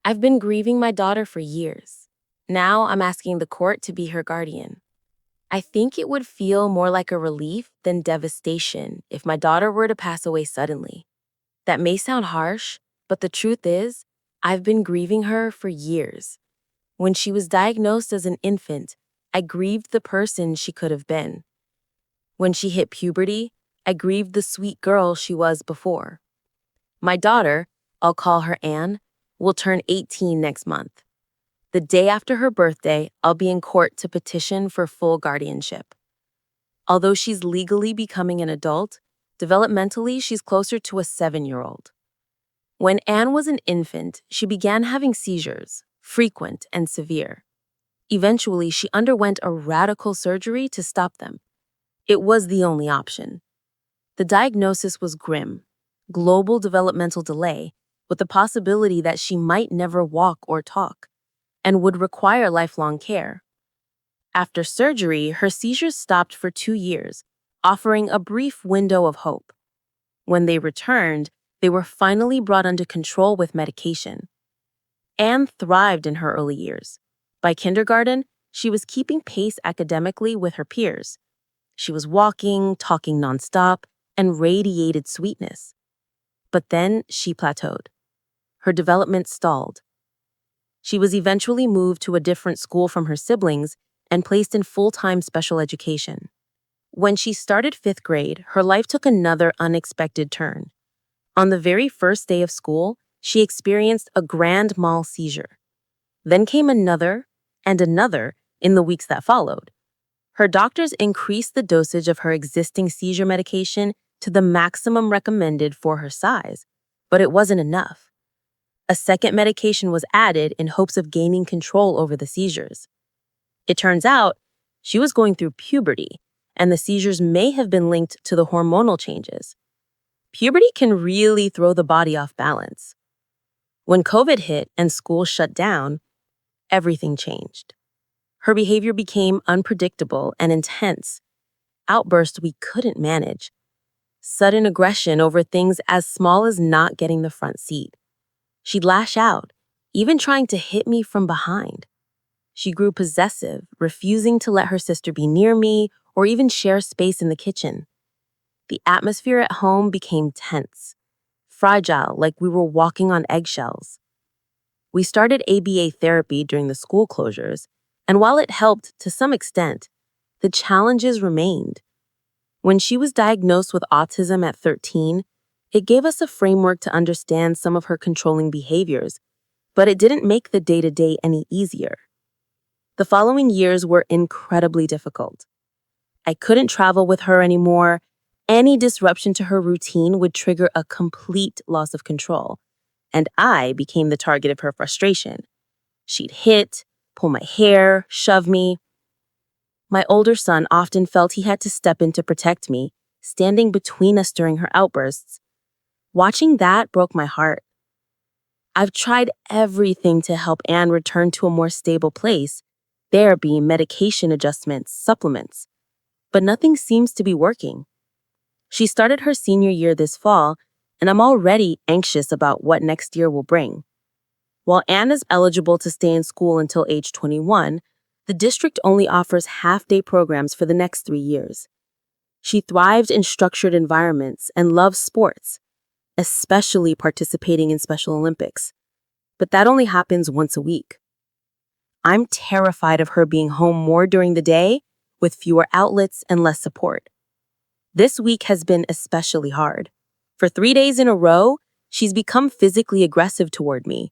I've been grieving my daughter for years. Now I'm asking the court to be her guardian. I think it would feel more like a relief than devastation if my daughter were to pass away suddenly. That may sound harsh, but the truth is, I've been grieving her for years. When she was diagnosed as an infant, I grieved the person she could have been. When she hit puberty, I grieved the sweet girl she was before. My daughter, I'll call her Anne, will turn 18 next month. The day after her birthday, I'll be in court to petition for full guardianship. Although she's legally becoming an adult, developmentally she's closer to a 7-year-old. When Anne was an infant, she began having seizures, frequent and severe. Eventually, she underwent a radical surgery to stop them. It was the only option. The diagnosis was grim: global developmental delay, with the possibility that she might never walk or talk, and would require lifelong care. After surgery, her seizures stopped for 2 years, offering a brief window of hope. When they returned, they were finally brought under control with medication. Anne thrived in her early years. By kindergarten, she was keeping pace academically with her peers. She was walking, talking nonstop, and radiated sweetness. But then she plateaued. Her development stalled. She was eventually moved to a different school from her siblings and placed in full-time special education. When she started 5th grade, her life took another unexpected turn. On the very first day of school, she experienced a grand mal seizure. Then came another and another in the weeks that followed. Her doctors increased the dosage of her existing seizure medication to the maximum recommended for her size, but it wasn't enough. A second medication was added in hopes of gaining control over the seizures. It turns out she was going through puberty, and the seizures may have been linked to the hormonal changes. Puberty can really throw the body off balance. When COVID hit and school shut down, everything changed. Her behavior became unpredictable and intense. Outbursts we couldn't manage. Sudden aggression over things as small as not getting the front seat. She'd lash out, even trying to hit me from behind. She grew possessive, refusing to let her sister be near me or even share space in the kitchen. The atmosphere at home became tense, fragile, like we were walking on eggshells. We started ABA therapy during the school closures, and while it helped to some extent, the challenges remained. When she was diagnosed with autism at 13, it gave us a framework to understand some of her controlling behaviors, but it didn't make the day-to-day any easier. The following years were incredibly difficult. I couldn't travel with her anymore. Any disruption to her routine would trigger a complete loss of control, and I became the target of her frustration. She'd hit, pull my hair, shove me. My older son often felt he had to step in to protect me, standing between us during her outbursts. Watching that broke my heart. I've tried everything to help Anne return to a more stable place: therapy, medication adjustments, supplements. But nothing seems to be working. She started her senior year this fall, and I'm already anxious about what next year will bring. While Anne is eligible to stay in school until age 21, the district only offers half-day programs for the next 3 years. She thrived in structured environments and loves sports, especially participating in Special Olympics. But that only happens once a week. I'm terrified of her being home more during the day, with fewer outlets and less support. This week has been especially hard. For 3 days in a row, she's become physically aggressive toward me.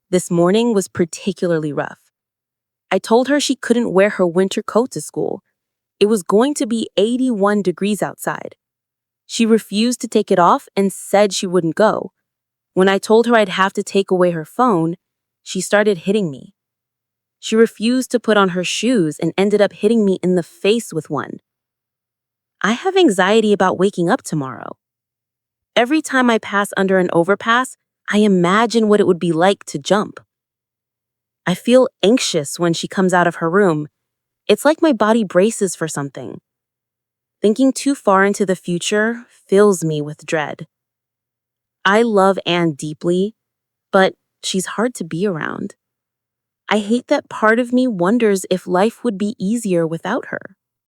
This morning was particularly rough. I told her she couldn't wear her winter coat to school. It was going to be 81 degrees outside. She refused to take it off and said she wouldn't go. When I told her I'd have to take away her phone, she started hitting me. She refused to put on her shoes and ended up hitting me in the face with one. I have anxiety about waking up tomorrow. Every time I pass under an overpass, I imagine what it would be like to jump. I feel anxious when she comes out of her room. It's like my body braces for something. Thinking too far into the future fills me with dread. I love Anne deeply, but She's hard to be around. I hate that part of me wonders if life would be easier without her.